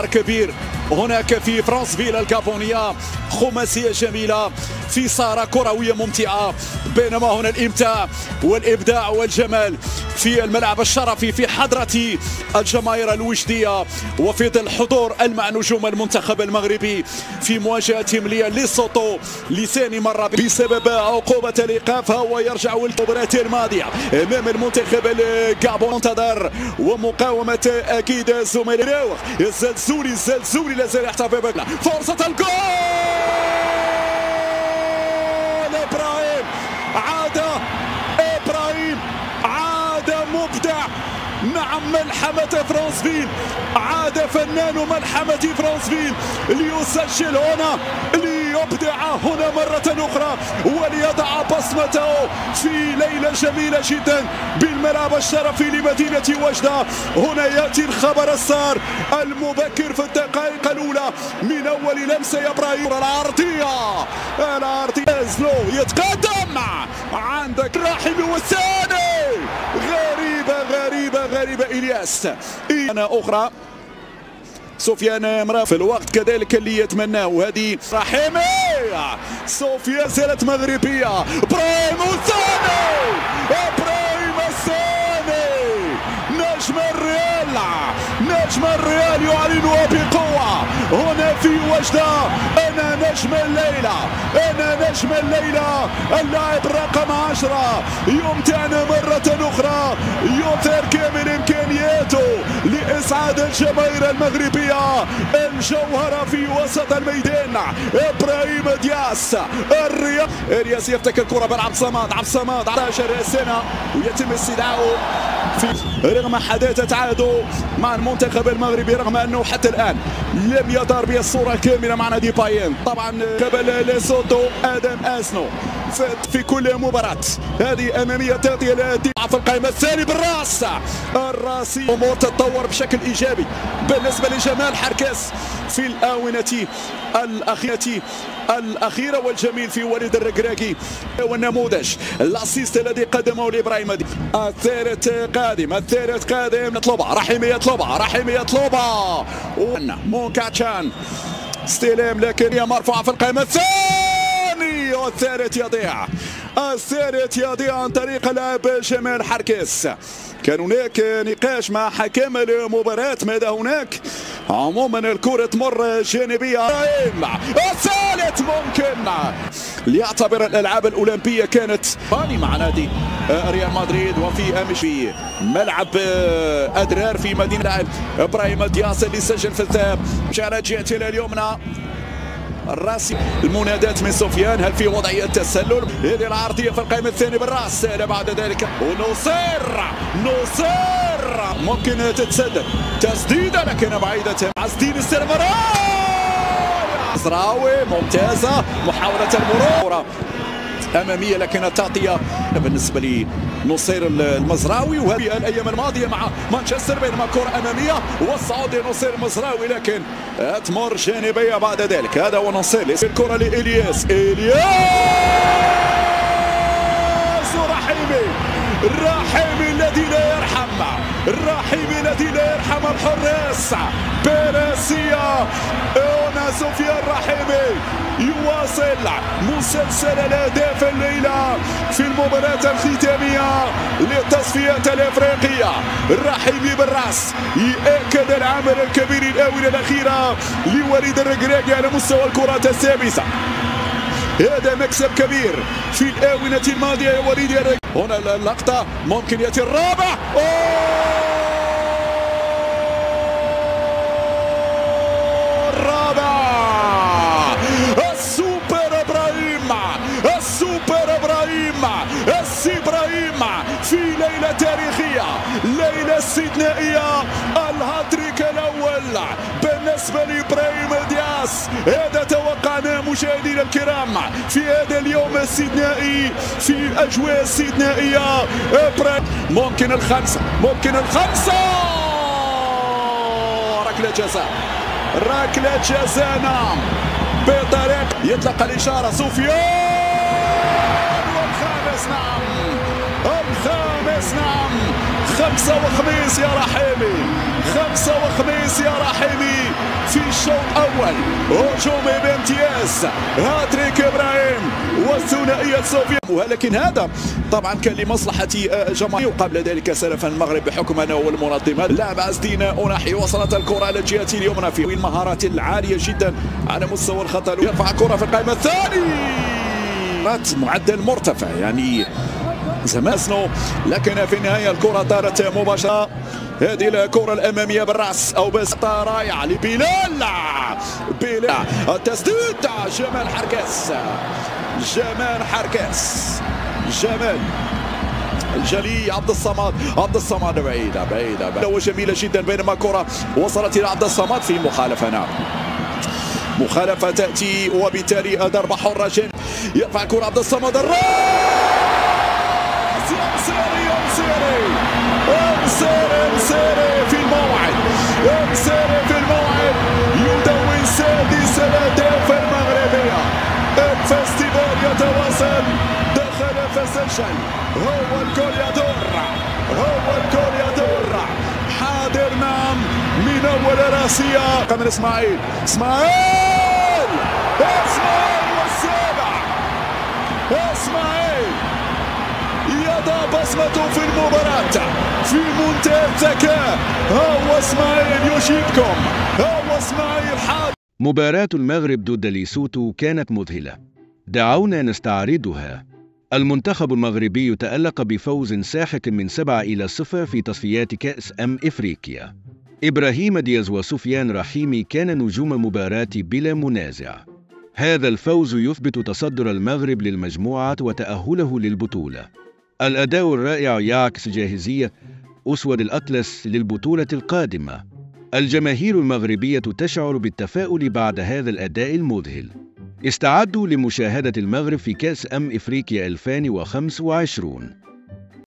كبير هناك في فرانسفيل الجابونية، خماسية جميلة في سارة كروية ممتعة، بينما هنا الإمتاع والإبداع والجمال في الملعب الشرفي في حضرة الجماهير الوجدية وفي ظل حضور مع نجوم المنتخب المغربي في مواجهتهم لليسوتو لثاني مرة بسبب عقوبة الإيقاف. ويرجع المباراة الماضية أمام المنتخب الجابوني. انتظر ومقاومة أكيد زملاء الزلزولي لازال يحتفظ بها فرصة الجول. إبراهيم عاد مبدع. نعم، ملحمة فرانسفيل، عاد فنان ملحمة فرانسفيل ليسجل هنا، ليبدع هنا مرة أخرى وليضع بصمته في ليلة جميلة جدا بالملعب الشرفي لمدينة وجدة. هنا يأتي الخبر السار المبكر في الدقائق الأولى من أول لمسة يا إبراهيم. العرضية يزلو يتقدم، عندك راحمي والثاني. غريبة إلياس. أنا أخرى سفيان مرا في الوقت كذلك اللي يتمناه. هذه رحيمي، سفيان زالت مغربية. إبراهيم الثاني، نجم الريال يعلنها بقوة هنا في وجدة. أنا نجم الليلة، اللاعب رقم 10 يمتعنا مرة أخرى، يظهر كامل إمكانياته لإسعاد الجماهير المغربية. الجوهرة في وسط الميدان إبراهيم دياس. الريال إلياس يفتك الكرة بين عبد الصمد 11 سنة ويتم استدعائه رغم حداثة تعادل مع المنتخب المغربي، رغم انه حتى الان لم يظهر بالصورة كاملة مع نادي بايرن. طبعا قبل ليسوتو ادم اسنو في كل مباراة هذه امامية تاتي في القائمة الثاني بالراس الراسي. الامور تتطور بشكل ايجابي بالنسبة لجمال حركاس في الآونة الأخيرة، والجميل في وليد الركراكي والنموذج الاسيست الذي قدمه لإبراهيم. الثالث قادم يطلبها رحيمي يطلبها مونكاتشان استلام، لكن هي مرفوعة في القائمة الثاني. والثالث يضيع عن طريق اللاعب جمال حركاس. كان هناك نقاش مع حكم المباراة، ماذا هناك؟ عموما الكرة تمر جانبية. الثالث ممكن ليعتبر الألعاب الأولمبية كانت مع نادي ريال مدريد في ملعب أدرار في مدينة. إبراهيم دياس اللي سجل في الذهاب جاء جهة اليمنى الراسي. المنادات من سفيان، هل في وضعية تسلل؟ هذه العرضية في القائمة الثاني بالراس. بعد ذلك ونصير ممكن تتسدد تسديدة لكن بعيدة. عزدين السيرفر مزراوي ممتازة، محاولة المرور أمامية لكن التغطية بالنسبة لنصير المزراوي. وهذه الأيام الماضية مع مانشستر بينما كرة أمامية والصعود لنصير المزراوي لكن تمر جانبية بعد ذلك. هذا هو نصير. الكرة لإلياس الرحيمي الذي لا يرحم الحراس. بيرسيا هنا سفيان الرحيمي يواصل مسلسل الأهداف الليلة في المباراة الختامية للتصفيات الأفريقية. الرحيمي بالراس يأكد العمل الكبير الآونة الأخيرة لوليد الركراكي على مستوى الكرات السادسة. هذا مكسب كبير في الآونة الماضية يا وليد الركراكي. هنا اللقطة ممكن يأتي الرابع. إبراهيم في ليلة تاريخية، ليلة استثنائية، الهاتريك الأول بالنسبة لإبراهيم دياس. هذا توقعناه مشاهدينا الكرام في هذا اليوم الاستثنائي في أجواء استثنائية. ممكن الخمسة ركلة جزاء نعم بطريق يطلق الإشارة سفيان. الخامس نعم 5 وخميس يا رحيمي الشوط الأول هجومي بامتياز، هاتريك إبراهيم والثنائية سوفيا، ولكن هذا طبعا كان لمصلحة جماهير. وقبل ذلك سلف المغرب بحكم أنه هو المنظم. اللاعب عزدين أوناحي، وصلت الكرة على الجهة اليمنى في المهارات العالية جدا على مستوى الخطر، يرفع الكرة في القائمة الثاني، معدل مرتفع يعني زماسنو، لكن في النهاية الكرة طارت مباشرة. هذه الكرة الأمامية بالرأس أو بس رائعة لبلال، بلال التسديد، جمال حركاس، جمال حركاس، جمال الجلي، عبد الصمد بعيدة وجميلة جدا، بينما كرة وصلت إلى عبد الصمد في مخالفة. مخالفة تأتي وبالتالي ضربة حرة. يرفع الكرة عبد الصمد، مسيري في الموعد، يدون سادس الأهداف المغربية. الفستيفال يتواصل، دخل فسجل، هو الكل يدور، حاضر نعم من أول راسية من إسماعيل والسابع، إسماعيل يضع بصمته في المباراة في منتهى الذكاء. هو إسماعيل يجيبكم، هو إسماعيل حاضر. مباراة المغرب ضد ليسوتو كانت مذهلة، دعونا نستعرضها. المنتخب المغربي تألق بفوز ساحق من 7-0 في تصفيات كأس إفريقيا. إبراهيم دياز وسفيان رحيمي كان نجوم المباراة بلا منازع. هذا الفوز يثبت تصدر المغرب للمجموعة وتأهله للبطولة. الأداء الرائع يعكس جاهزية أسود الأطلس للبطولة القادمة. الجماهير المغربية تشعر بالتفاؤل بعد هذا الأداء المذهل. استعدوا لمشاهدة المغرب في كأس إفريقيا 2025.